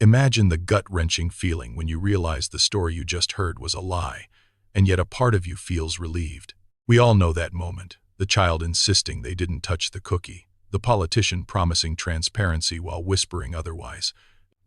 Imagine the gut-wrenching feeling when you realize the story you just heard was a lie, and yet a part of you feels relieved. We all know that moment, the child insisting they didn't touch the cookie, the politician promising transparency while whispering otherwise,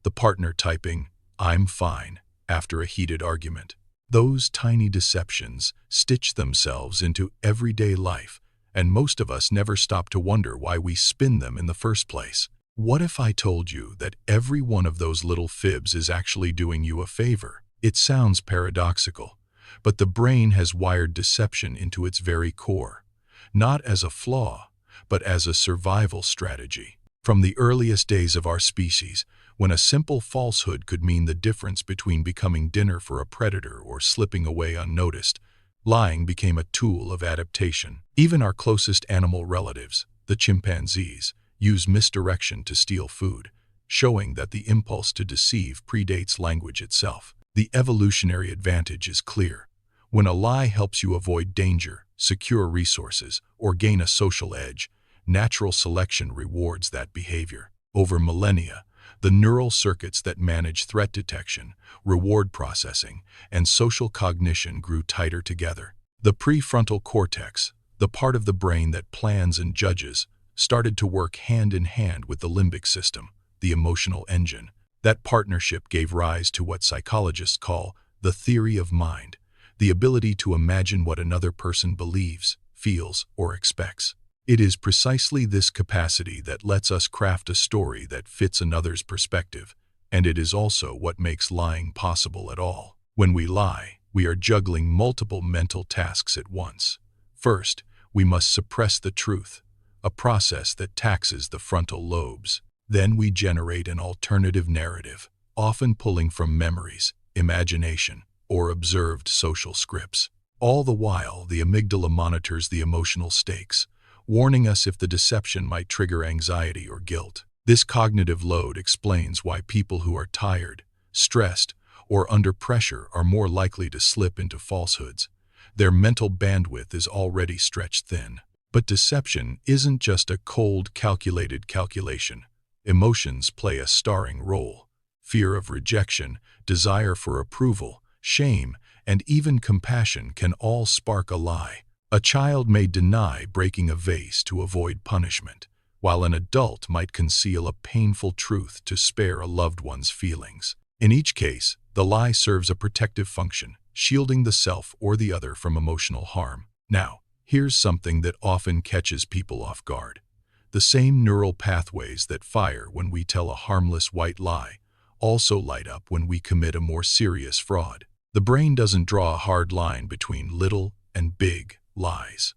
the partner typing, "I'm fine," after a heated argument. Those tiny deceptions stitch themselves into everyday life, and most of us never stop to wonder why we spin them in the first place. What if I told you that every one of those little fibs is actually doing you a favor? It sounds paradoxical, but the brain has wired deception into its very core, not as a flaw, but as a survival strategy. From the earliest days of our species, when a simple falsehood could mean the difference between becoming dinner for a predator or slipping away unnoticed, lying became a tool of adaptation. Even our closest animal relatives, the chimpanzees, use misdirection to steal food, showing that the impulse to deceive predates language itself. The evolutionary advantage is clear. When a lie helps you avoid danger, secure resources, or gain a social edge, natural selection rewards that behavior. Over millennia, the neural circuits that manage threat detection, reward processing, and social cognition grew tighter together. The prefrontal cortex, the part of the brain that plans and judges, started to work hand in hand with the limbic system, the emotional engine. That partnership gave rise to what psychologists call the theory of mind, the ability to imagine what another person believes, feels, or expects. It is precisely this capacity that lets us craft a story that fits another's perspective, and it is also what makes lying possible at all. When we lie, we are juggling multiple mental tasks at once. First, we must suppress the truth, a process that taxes the frontal lobes. Then we generate an alternative narrative, often pulling from memories, imagination, or observed social scripts. All the while, the amygdala monitors the emotional stakes, warning us if the deception might trigger anxiety or guilt. This cognitive load explains why people who are tired, stressed, or under pressure are more likely to slip into falsehoods. Their mental bandwidth is already stretched thin. But deception isn't just a cold, calculated calculation. Emotions play a starring role. Fear of rejection, desire for approval, shame, and even compassion can all spark a lie. A child may deny breaking a vase to avoid punishment, while an adult might conceal a painful truth to spare a loved one's feelings. In each case, the lie serves a protective function, shielding the self or the other from emotional harm. Now, here's something that often catches people off guard. The same neural pathways that fire when we tell a harmless white lie also light up when we commit a more serious fraud. The brain doesn't draw a hard line between little and big lies.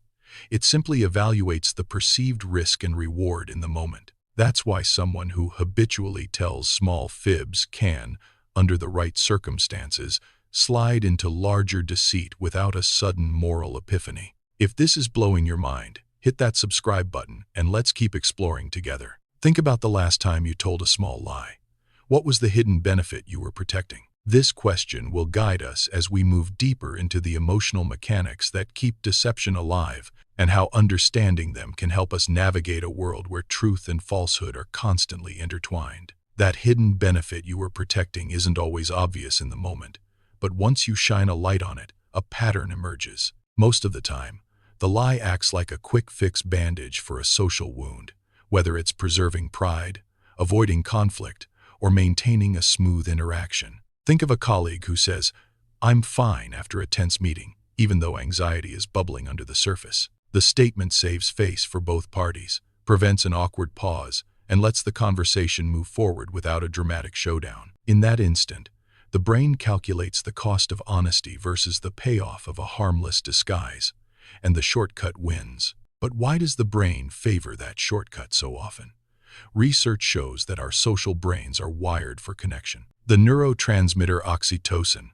It simply evaluates the perceived risk and reward in the moment. That's why someone who habitually tells small fibs can, under the right circumstances, slide into larger deceit without a sudden moral epiphany. If this is blowing your mind, hit that subscribe button and let's keep exploring together. Think about the last time you told a small lie. What was the hidden benefit you were protecting? This question will guide us as we move deeper into the emotional mechanics that keep deception alive and how understanding them can help us navigate a world where truth and falsehood are constantly intertwined. That hidden benefit you were protecting isn't always obvious in the moment, but once you shine a light on it, a pattern emerges. Most of the time, the lie acts like a quick-fix bandage for a social wound, whether it's preserving pride, avoiding conflict, or maintaining a smooth interaction. Think of a colleague who says, "I'm fine," after a tense meeting, even though anxiety is bubbling under the surface. The statement saves face for both parties, prevents an awkward pause, and lets the conversation move forward without a dramatic showdown. In that instant, the brain calculates the cost of honesty versus the payoff of a harmless disguise, and the shortcut wins. But why does the brain favor that shortcut so often? Research shows that our social brains are wired for connection. The neurotransmitter oxytocin,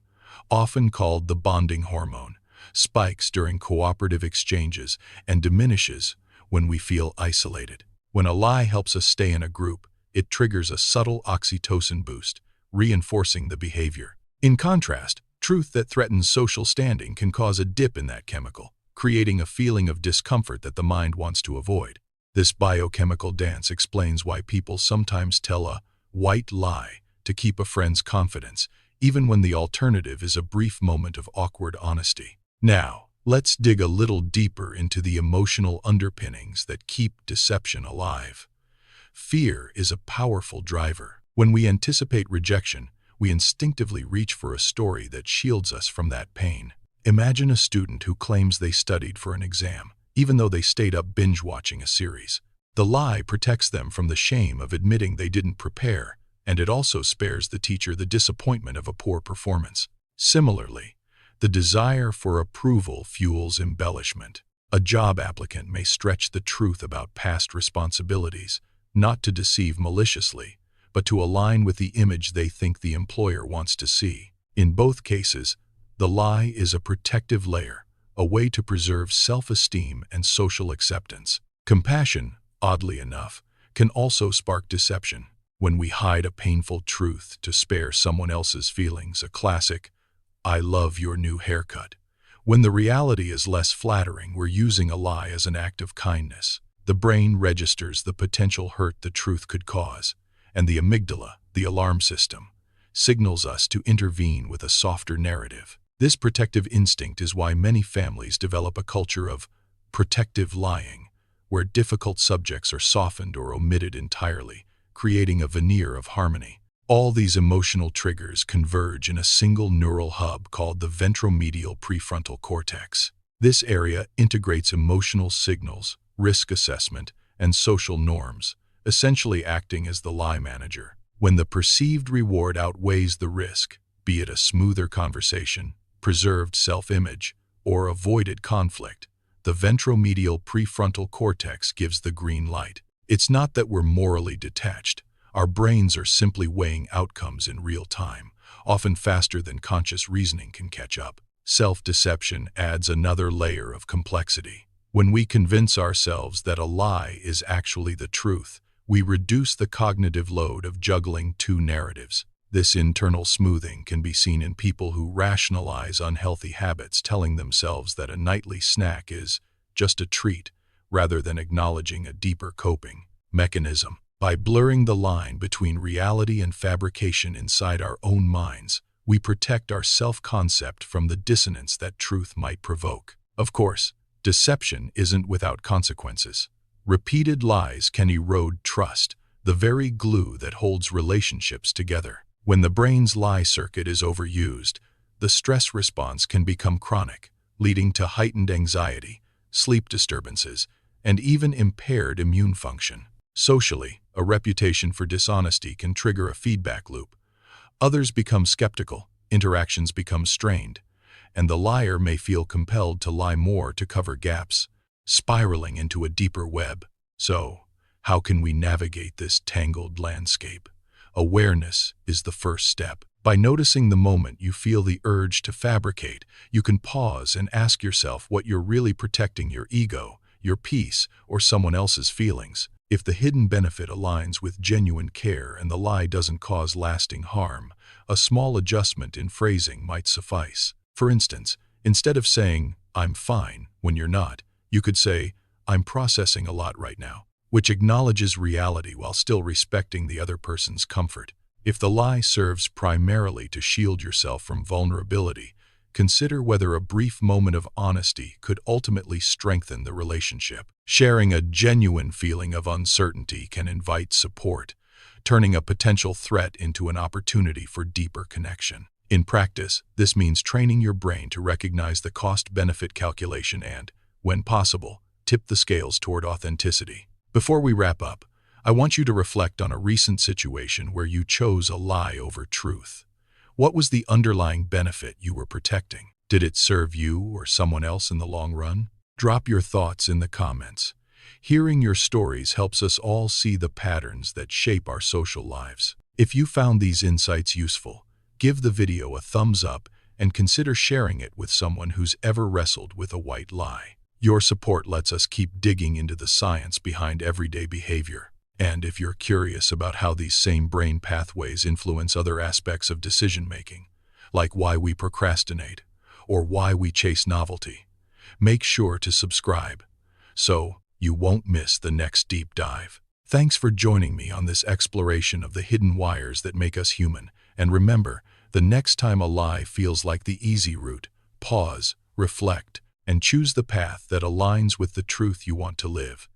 often called the bonding hormone, spikes during cooperative exchanges and diminishes when we feel isolated. When a lie helps us stay in a group, it triggers a subtle oxytocin boost, reinforcing the behavior. In contrast, truth that threatens social standing can cause a dip in that chemical, creating a feeling of discomfort that the mind wants to avoid. This biochemical dance explains why people sometimes tell a white lie to keep a friend's confidence, even when the alternative is a brief moment of awkward honesty. Now, let's dig a little deeper into the emotional underpinnings that keep deception alive. Fear is a powerful driver. When we anticipate rejection, we instinctively reach for a story that shields us from that pain. Imagine a student who claims they studied for an exam, even though they stayed up binge-watching a series. The lie protects them from the shame of admitting they didn't prepare, and it also spares the teacher the disappointment of a poor performance. Similarly, the desire for approval fuels embellishment. A job applicant may stretch the truth about past responsibilities, not to deceive maliciously, but to align with the image they think the employer wants to see. In both cases, the lie is a protective layer, a way to preserve self-esteem and social acceptance. Compassion, oddly enough, can also spark deception. When we hide a painful truth to spare someone else's feelings, a classic, "I love your new haircut." When the reality is less flattering, we're using a lie as an act of kindness. The brain registers the potential hurt the truth could cause, and the amygdala, the alarm system, signals us to intervene with a softer narrative. This protective instinct is why many families develop a culture of protective lying, where difficult subjects are softened or omitted entirely, creating a veneer of harmony. All these emotional triggers converge in a single neural hub called the ventromedial prefrontal cortex. This area integrates emotional signals, risk assessment, and social norms, essentially acting as the lie manager. When the perceived reward outweighs the risk, be it a smoother conversation, preserved self-image, or avoided conflict, the ventromedial prefrontal cortex gives the green light. It's not that we're morally detached. Our brains are simply weighing outcomes in real time, often faster than conscious reasoning can catch up. Self-deception adds another layer of complexity. When we convince ourselves that a lie is actually the truth, we reduce the cognitive load of juggling two narratives. This internal smoothing can be seen in people who rationalize unhealthy habits, telling themselves that a nightly snack is just a treat, rather than acknowledging a deeper coping mechanism. By blurring the line between reality and fabrication inside our own minds, we protect our self-concept from the dissonance that truth might provoke. Of course, deception isn't without consequences. Repeated lies can erode trust, the very glue that holds relationships together. When the brain's lie circuit is overused, the stress response can become chronic, leading to heightened anxiety, sleep disturbances, and even impaired immune function. Socially, a reputation for dishonesty can trigger a feedback loop. Others become skeptical, interactions become strained, and the liar may feel compelled to lie more to cover gaps, spiraling into a deeper web. So, how can we navigate this tangled landscape? Awareness is the first step. By noticing the moment you feel the urge to fabricate, you can pause and ask yourself what you're really protecting: your ego, your peace, or someone else's feelings. If the hidden benefit aligns with genuine care and the lie doesn't cause lasting harm, a small adjustment in phrasing might suffice. For instance, instead of saying, "I'm fine," when you're not, you could say, "I'm processing a lot right now," which acknowledges reality while still respecting the other person's comfort. If the lie serves primarily to shield yourself from vulnerability, consider whether a brief moment of honesty could ultimately strengthen the relationship. Sharing a genuine feeling of uncertainty can invite support, turning a potential threat into an opportunity for deeper connection. In practice, this means training your brain to recognize the cost-benefit calculation and, when possible, tip the scales toward authenticity. Before we wrap up, I want you to reflect on a recent situation where you chose a lie over truth. What was the underlying benefit you were protecting? Did it serve you or someone else in the long run? Drop your thoughts in the comments. Hearing your stories helps us all see the patterns that shape our social lives. If you found these insights useful, give the video a thumbs up and consider sharing it with someone who's ever wrestled with a white lie. Your support lets us keep digging into the science behind everyday behavior. And if you're curious about how these same brain pathways influence other aspects of decision-making, like why we procrastinate or why we chase novelty, make sure to subscribe so you won't miss the next deep dive. Thanks for joining me on this exploration of the hidden wires that make us human. And remember, the next time a lie feels like the easy route, pause, reflect, and choose the path that aligns with the truth you want to live.